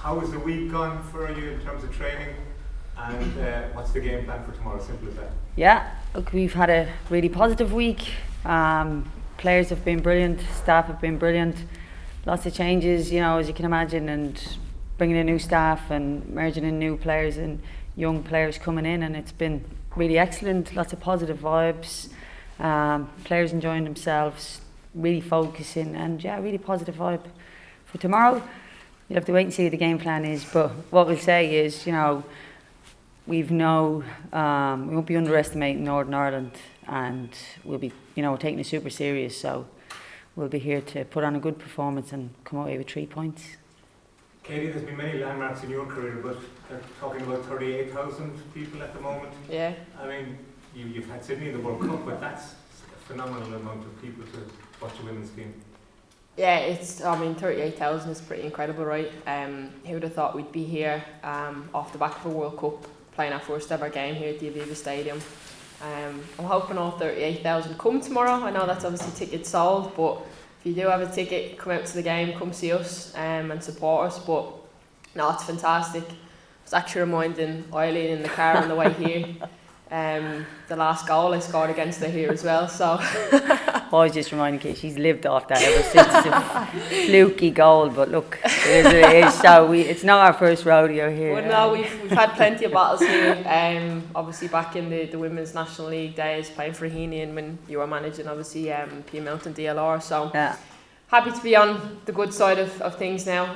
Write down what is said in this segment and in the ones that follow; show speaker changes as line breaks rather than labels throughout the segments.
How has the week gone for you in terms of training, and what's the game plan for tomorrow? Simple as that.
Yeah, look, we've had a really positive week. Players have been brilliant, staff have been brilliant. Lots of changes, as you can imagine, and bringing in new staff and merging in new players and young players coming in, and it's been really excellent. Lots of positive vibes, players enjoying themselves, really focusing, and really positive vibe for tomorrow. You'll have to wait and see what the game plan is, but what we'll say is, we won't be underestimating Northern Ireland, and we'll be, taking it super serious. So we'll be here to put on a good performance and come away with 3 points.
Katie, there's been many landmarks in your career, but they're talking about 38,000 people at the moment.
Yeah.
I mean, you've had Sydney in the World Cup, but that's a phenomenal amount of people to watch a women's game.
Yeah, 38,000 is pretty incredible, right? Who would have thought we'd be here off the back of a World Cup, playing our first ever game here at the Aviva Stadium. I'm hoping all 38,000 come tomorrow. I know that's obviously tickets sold, but if you do have a ticket, come out to the game, come see us and support us. But no, it's fantastic. I was actually reminding Eileen in the car on the way here, the last goal I scored against her here as well. So
I was just reminding Kate, she's lived off that ever since. It's a fluky goal, but look, it is. So it's not our first rodeo here.
Well, no, we've had plenty of battles here. Obviously back in the Women's National League days, playing for Heaney, and when you were managing obviously Peamount and DLR. So happy to be on the good side of things now.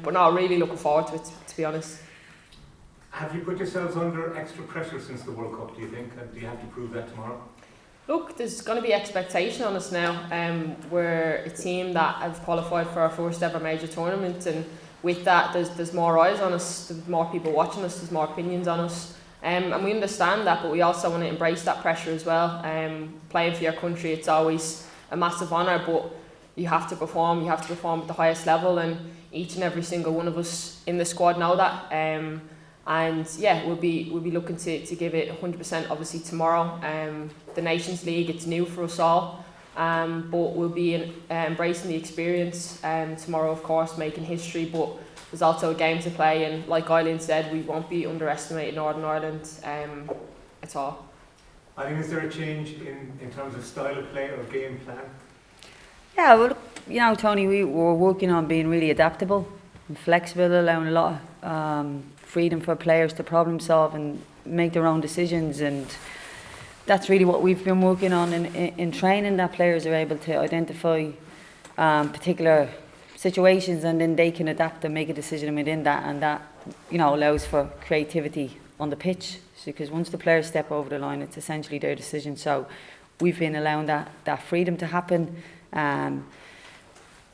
But no, really looking forward to it, to be honest.
Have you put yourselves under extra pressure since the World Cup, do you think? And do you have to prove that tomorrow?
Look, there's going to be expectation on us now. We're a team that have qualified for our first ever major tournament, and with that there's more eyes on us, there's more people watching us, there's more opinions on us. And we understand that, but we also want to embrace that pressure as well. Playing for your country, it's always a massive honour, but you have to perform at the highest level, and each and every single one of us in the squad know that. And we'll be looking to give it 100% obviously tomorrow. The Nations League, it's new for us all, but we'll be embracing the experience tomorrow, of course, making history, but there's also a game to play, and like Eileen said, we won't be underestimating Northern Ireland at all.
Eileen, is there a change in terms of style of play or game plan?
Yeah, well, Tony, we're working on being really adaptable and flexible, allowing a lot of freedom for players to problem solve and make their own decisions, and that's really what we've been working on in training, that players are able to identify particular situations, and then they can adapt and make a decision within that, and that allows for creativity on the pitch, because once the players step over the line, it's essentially their decision. So we've been allowing that freedom to happen, and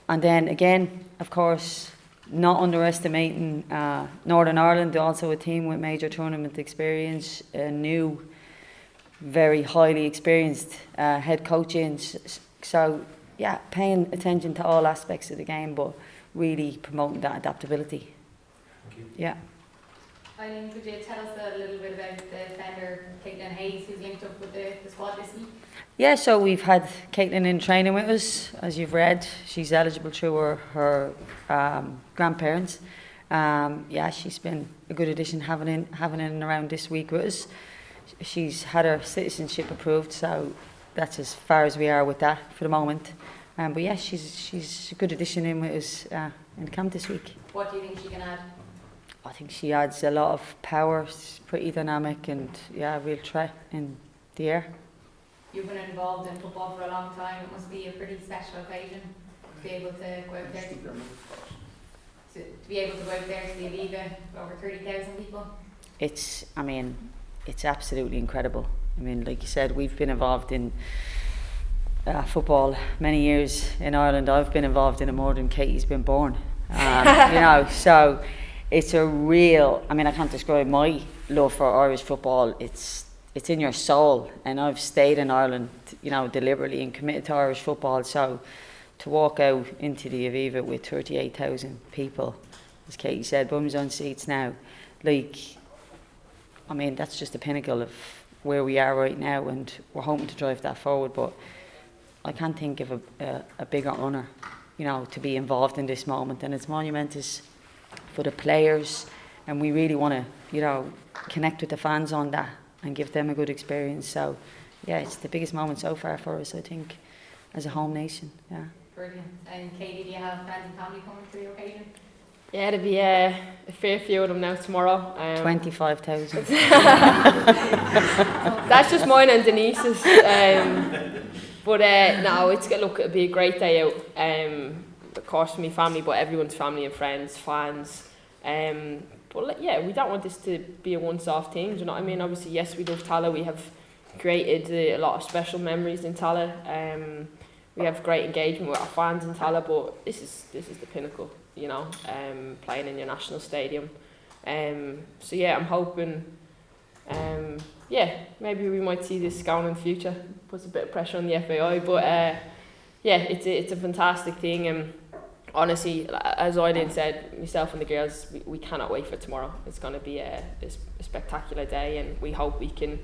then again, of course, not underestimating Northern Ireland, also a team with major tournament experience, a new, very highly experienced head coach in. So paying attention to all aspects of the game, but really promoting that adaptability.
Thank you.
Yeah.
Eileen, could you tell us a little bit about the defender Caitlin Hayes, who's linked up with the squad this week?
Yeah, so we've had Caitlin in training with us, as you've read. She's eligible through her grandparents. She's been a good addition having in around this week with us. She's had her citizenship approved, so that's as far as we are with that for the moment. But she's a good addition in with us in the camp this week.
What do you think she can add?
I think she adds a lot of power. She's pretty dynamic and a real threat in the air.
You've been involved in football for a long time. It must be a pretty special occasion to be able to go out there. To be able to go out there to the Aviva, over 30,000 people.
It's absolutely incredible. I mean, like you said, we've been involved in football many years in Ireland. I've been involved in it more than Katie's been born. So it's a real. I mean, I can't describe my love for Irish football. It's in your soul, and I've stayed in Ireland, deliberately and committed to Irish football. So to walk out into the Aviva with 38,000 people, as Katie said, bums on seats now, that's just the pinnacle of where we are right now, and we're hoping to drive that forward. But I can't think of a bigger honour, to be involved in this moment, and it's monumentous for the players, and we really want to, connect with the fans on that and give them a good experience. So, yeah, it's the biggest moment so far for us, I think, as a home nation. Yeah.
Brilliant. And Katie, do you have friends and family coming for the occasion?
Yeah, there'll be a fair few of them now tomorrow.
25,000.
That's just mine and Denise's. But no, it'll be a great day out. Of course, for my family, but everyone's family and friends, fans. But yeah, we don't want this to be a once-off thing. Do you know what I mean? Obviously, yes, we love Tala. We have created a lot of special memories in Tala. We have great engagement with our fans in Tala, but this is the pinnacle. Playing in your national stadium. So yeah, I'm hoping. Maybe we might see this going in the future. Puts a bit of pressure on the FAI, but it's a fantastic thing. And honestly, as Eileen said, myself and the girls, we cannot wait for tomorrow. It's going to be a spectacular day, and we hope we can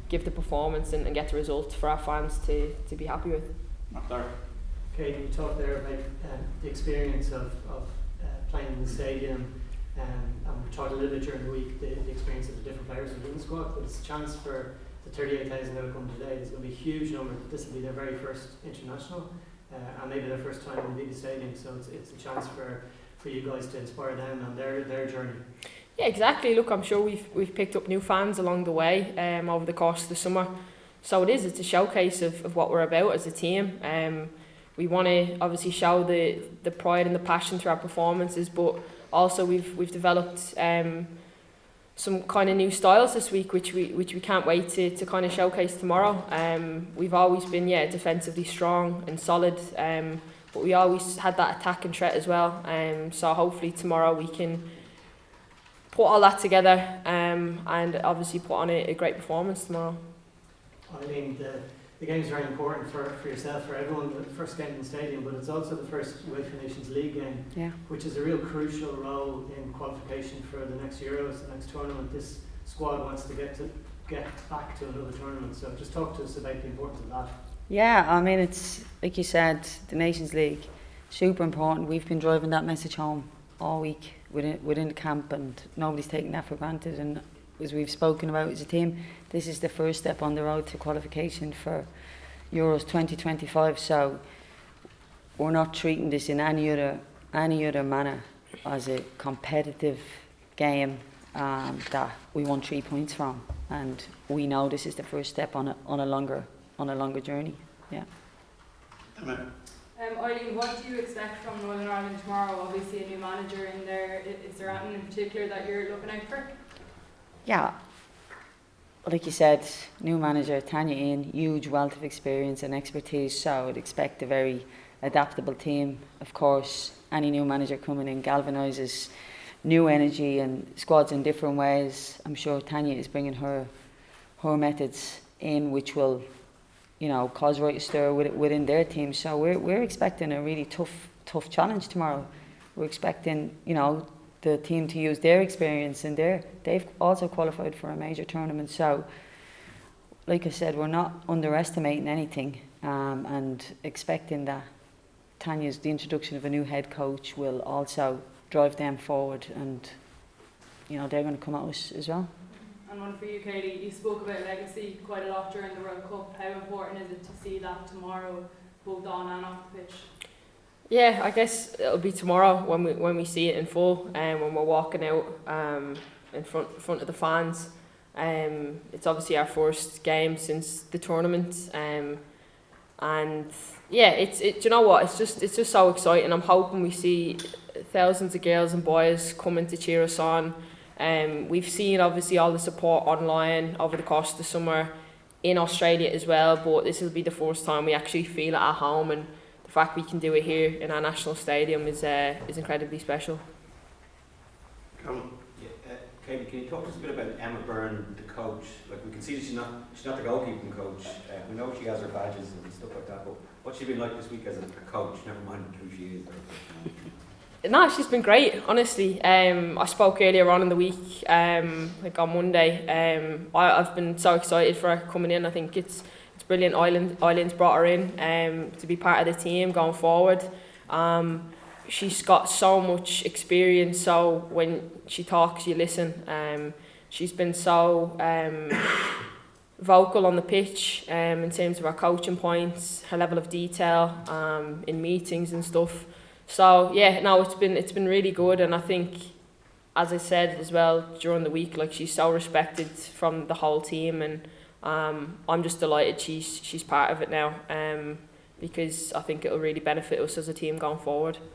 give the performance and get the results for our fans to be happy with.
Katie, you talked there about the experience of playing in the stadium, and we talked a little bit during the week the experience of the different players within the squad, but it's a chance for the 38,000 that will come today. There's going to be a huge number. This will be their very first international, and maybe their first time in the Aviva Stadium, so it's a chance for you guys to inspire them and their journey. Yeah,
exactly. Look, I'm sure we've picked up new fans along the way over the course of the summer, so it's a showcase of what we're about as a team. We want to obviously show the pride and the passion through our performances, but also we've developed some kind of new styles this week, which we can't wait to kind of showcase tomorrow. We've always been defensively strong and solid, but we always had that attack and threat as well. So hopefully tomorrow we can put all that together and obviously put on a great performance tomorrow.
Eileen, the game is very important for yourself, for everyone, the first game in the stadium, but it's also the first UEFA Nations League game, which is a real crucial role in qualification for the next Euros, the next tournament. This squad wants to get back to another tournament, so just talk to us about the importance of that.
Yeah, I mean, it's like you said, the Nations League, super important. We've been driving that message home all week within the camp, and nobody's taking that for granted. And as we've spoken about as a team, this is the first step on the road to qualification for Euros 2025. So we're not treating this in any other manner as a competitive game that we want 3 points from, and we know this is the first step on a longer journey. Yeah.
Eileen, what do you expect from Northern Ireland tomorrow? Obviously a new manager in there. Is there anything in particular that you're looking out for?
Yeah, like you said, new manager, Tanya in, huge wealth of experience and expertise, so I'd expect a very adaptable team. Of course, any new manager coming in galvanises new energy and squads in different ways. I'm sure Tanya is bringing her methods in, which will, cause right stir within their team. So we're expecting a really tough challenge tomorrow. We're expecting, the team to use their experience, and they've also qualified for a major tournament. So, like I said, we're not underestimating anything, and expecting that the introduction of a new head coach will also drive them forward, and they're going to come at us as well.
And one for you, Katie. You spoke about legacy quite a lot during the World Cup. How important is it to see that tomorrow, both on and off the pitch?
Yeah, I guess it'll be tomorrow when we see it in full, and when we're walking out in front of the fans. It's obviously our first game since the tournament, and yeah, you know what? It's just so exciting. I'm hoping we see thousands of girls and boys coming to cheer us on. We've seen obviously all the support online over the course of the summer in Australia as well, but this will be the first time we actually feel it at home, and the fact we can do it here in our national stadium is incredibly special.
Katie, can you talk to us a bit about Emma Byrne, the coach? Like, we can see that she's not the goalkeeping coach. We know she has her badges and stuff like that, but what's she been like this week as a coach? Never mind who she is.
No, she's been great, honestly. I spoke earlier on in the week, like on Monday. I've been so excited for her coming in. I think it's brilliant. Eileen's brought her in to be part of the team going forward. she's got so much experience, so when she talks you listen. She's been so vocal on the pitch in terms of her coaching points, her level of detail in meetings and stuff. So yeah, no, it's been really good, and I think, as I said as well during the week, like, she's so respected from the whole team, and I'm just delighted she's part of it now, because I think it'll really benefit us as a team going forward.